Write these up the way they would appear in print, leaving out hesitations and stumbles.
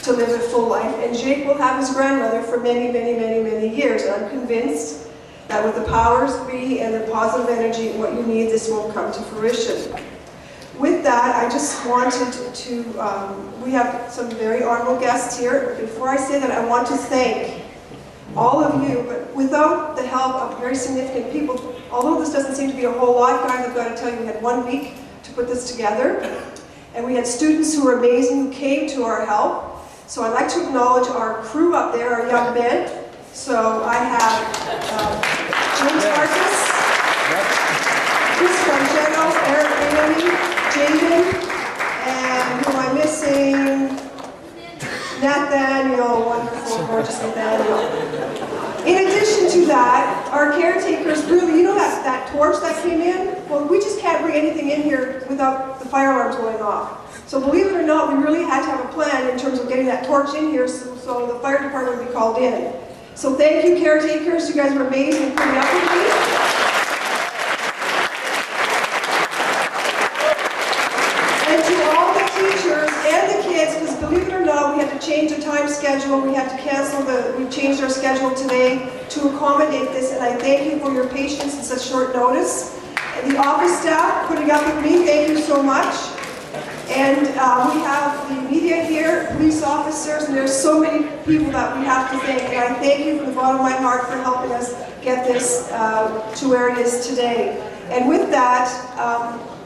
to live a full life, and Jake will have his grandmother for many, many, many, many years. And I'm convinced that with the powers be and the positive energy and what you need, this will come to fruition. With that, I just wanted to, we have some very honorable guests here. Before I say that, I want to thank all of you, but without the help of very significant people, although this doesn't seem to be a whole lot, guys, I've got to tell you, we had 1 week to put this together, and we had students who were amazing who came to our help. So I'd like to acknowledge our crew up there, our young men. So I have James Marcus, Chris Francheno, Eric Bailey, Jaden, and who am I missing? Nathaniel, wonderful, gorgeous Nathaniel. In addition to that, our caretakers really, you know that torch that came in? Well, we just can't bring anything in here without the fire alarms going off. So believe it or not, we really had to have a plan in terms of getting that torch in here so the fire department would be called in. So thank you, caretakers. You guys were amazing for putting up with me. And to all the teachers and the kids, because believe it or not, we had to change the time schedule. We had to cancel we changed our schedule today to accommodate this, and I thank you for your patience in such short notice. And the office staff putting up with me, thank you so much. And we have the media here, police officers, and there's so many people that we have to thank. And I thank you from the bottom of my heart for helping us get this to where it is today. And with that,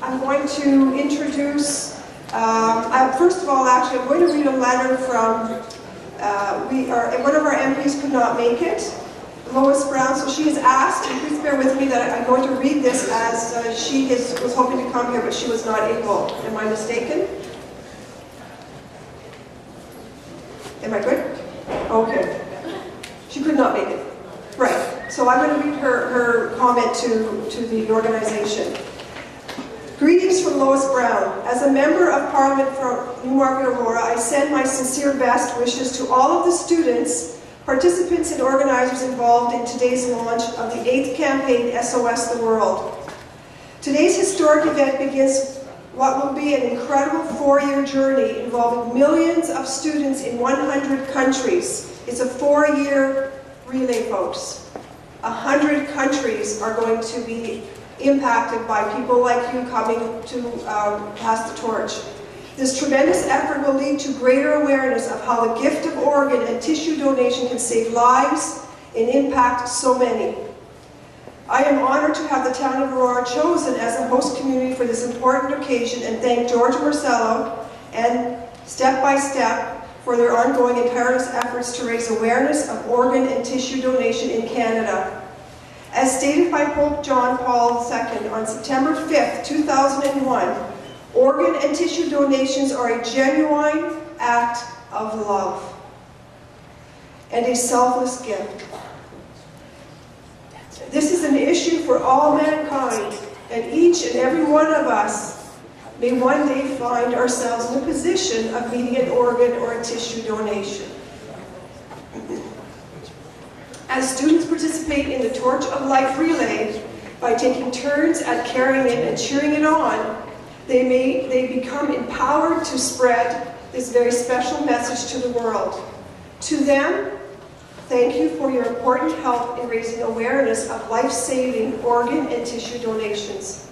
I'm going to introduce, first of all, actually, I'm going to read a letter from, one of our MPs could not make it, Lois Brown, so she has asked, and please bear with me that I'm going to read this as she was hoping to come here, but she was not able. Am I mistaken? Am I good? Okay. She could not make it. Right. So I'm going to read her comment to the organization. Greetings from Lois Brown. As a member of Parliament from Newmarket, Aurora, I send my sincere best wishes to all of the students, participants and organizers involved in today's launch of the 8th campaign, SOS the World. Today's historic event begins what will be an incredible 4-year journey involving millions of students in 100 countries. It's a 4-year relay, folks. 100 countries are going to be impacted by people like you coming to pass the torch. This tremendous effort will lead to greater awareness of how the gift of organ and tissue donation can save lives and impact so many. I am honored to have the Town of Aurora chosen as a host community for this important occasion, and thank George Marcello and Step by Step for their ongoing and tireless efforts to raise awareness of organ and tissue donation in Canada. As stated by Pope John Paul II on September 5th, 2001, organ and tissue donations are a genuine act of love and a selfless gift. This is an issue for all mankind, and each and every one of us may one day find ourselves in a position of needing an organ or a tissue donation. As students participate in the Torch of Life relay by taking turns at carrying it and cheering it on, they become empowered to spread this very special message to the world. To them, thank you for your important help in raising awareness of life-saving organ and tissue donations.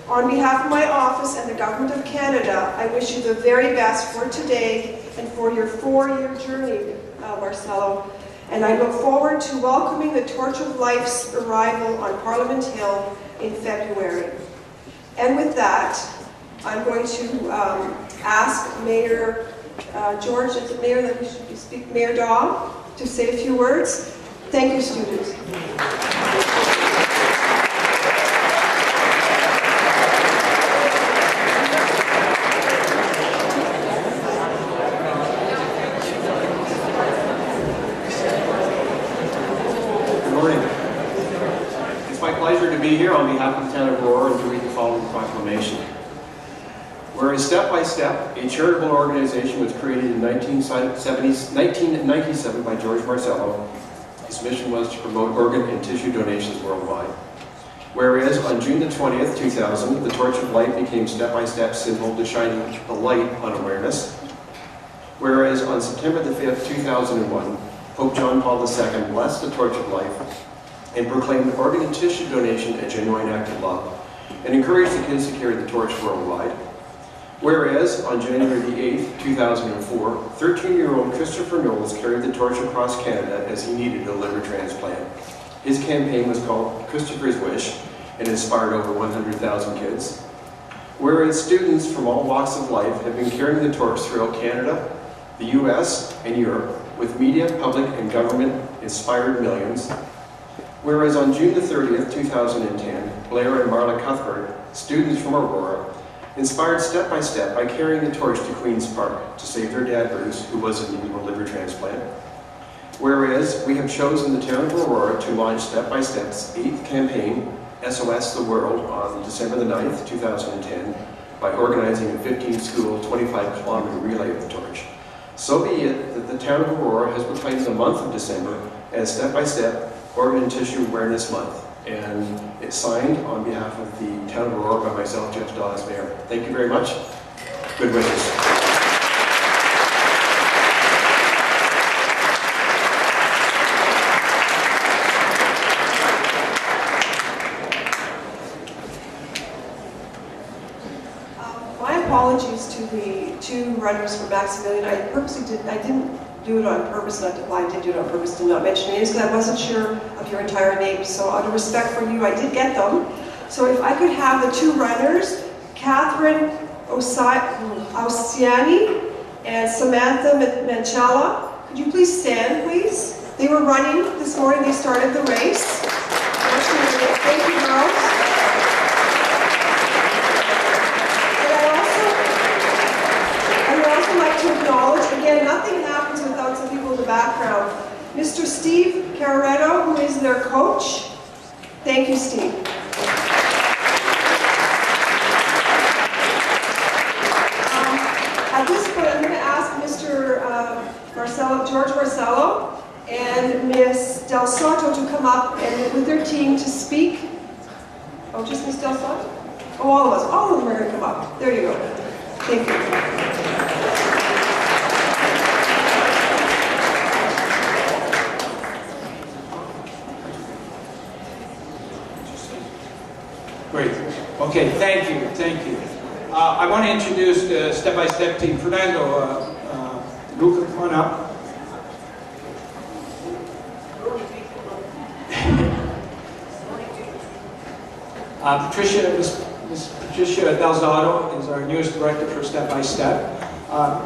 On behalf of my office and the Government of Canada, I wish you the very best for today and for your 4-year journey, Marcello. And I look forward to welcoming the Torch of Life's arrival on Parliament Hill in February. And with that, I'm going to ask Mayor George, is it Mayor that we should speak, Mayor Daw, to say a few words. Thank you, students. Be here on behalf of the Town of Aurora and to read the following proclamation. Whereas Step by Step, a charitable organization, was created in 1997 by George Marcello. His mission was to promote organ and tissue donations worldwide. Whereas on June the 20th, 2000, the Torch of Life became Step by Step's symbol to shine the light on awareness. Whereas on September the 5th, 2001, Pope John Paul II blessed the torch of life and proclaimed organ and tissue donation a genuine act of love, and encouraged the kids to carry the torch worldwide. Whereas on January the 8th, 2004, 13-year-old Christopher Knowles carried the torch across Canada as he needed a liver transplant. His campaign was called Christopher's Wish and inspired over 100,000 kids. Whereas students from all walks of life have been carrying the torch throughout Canada, the US, and Europe, with media, public, and government inspired millions. Whereas on June the 30th, 2010, Blair and Marla Cuthbert, students from Aurora, inspired step by step by carrying the torch to Queen's Park to save their dad Bruce, who was in need of a liver transplant. Whereas we have chosen the Town of Aurora to launch Step by Step's 8th campaign, SOS the World, on December the 9th, 2010, by organizing a 15-school, 25-kilometer relay of the torch. So be it that the Town of Aurora has proclaimed the month of December as Step by Step Organ and Tissue Awareness Month. And it's signed on behalf of the Town of Aurora by myself, Jeff Daw, as Mayor. Thank you very much. Good wishes. My apologies to the two runners for Maximilian. I didn't do it on purpose not to apply. I did do it on purpose to not mention names because I wasn't sure of your entire names. So out of respect for you, I did get them. So if I could have the two runners, Catherine Ossiani and Samantha Manchala, could you please stand, please? They were running this morning. They started the race. Thank you, girls. I would also like to acknowledge, again, nothing happens without some people in the background. Mr. Steve Cararetto, who is their coach. Thank you, Steve. At this point, I'm going to ask Mr. George Marcello and Miss Del Soto to come up and with their team to speak. Oh, just Miss Del Soto? Oh, all of us. All of them are going to come up. There you go. Thank you. Great. Okay, thank you. I want to introduce the step-by-step team. Fernando, Luca, come on up. Miss Patricia Delzato is our newest director for Step by Step.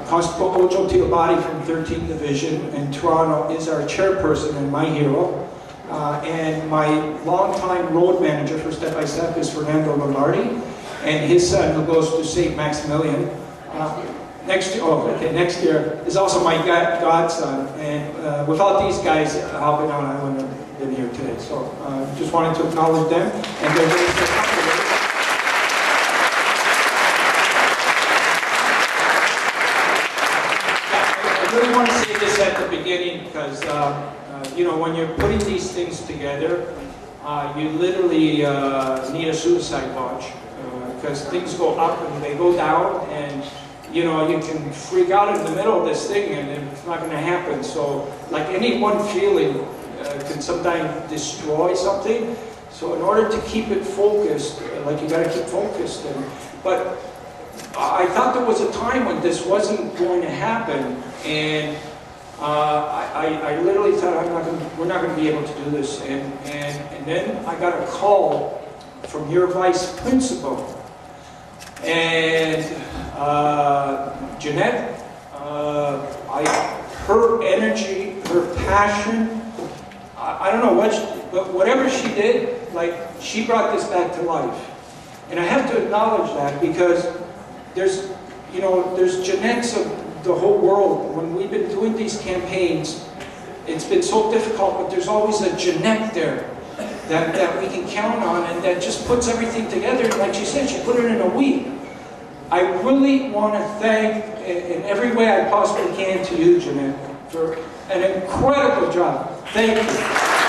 Constable Ojo Teobati from 13th Division in Toronto is our chairperson and my hero. And my longtime road manager for Step by Step is Fernando Lombardi, and his son, who goes to St. Maximilian. Next year is also my godson, and without these guys helping out, I wouldn't have been here today. So just wanted to acknowledge them, and they're very I really want to say this at the beginning because you know, when you're putting these things together, you literally need a suicide watch because things go up and they go down, and you know, you can freak out in the middle of this thing and it's not going to happen. So like any one feeling can sometimes destroy something. So in order to keep it focused, like you got to keep focused. But I thought there was a time when this wasn't going to happen, and I literally thought we're not going to be able to do this. And then I got a call from your vice principal. And Jeanette, her energy, her passion, I don't know what, but whatever she did, like, she brought this back to life. And I have to acknowledge that because there's Jeanettes of the whole world. When we've been doing these campaigns, it's been so difficult, but there's always a Jeanette there that we can count on, and that just puts everything together. And like she said, she put it in a week. I really want to thank, in every way I possibly can, to you, Jeanette, for an incredible job. Thank you.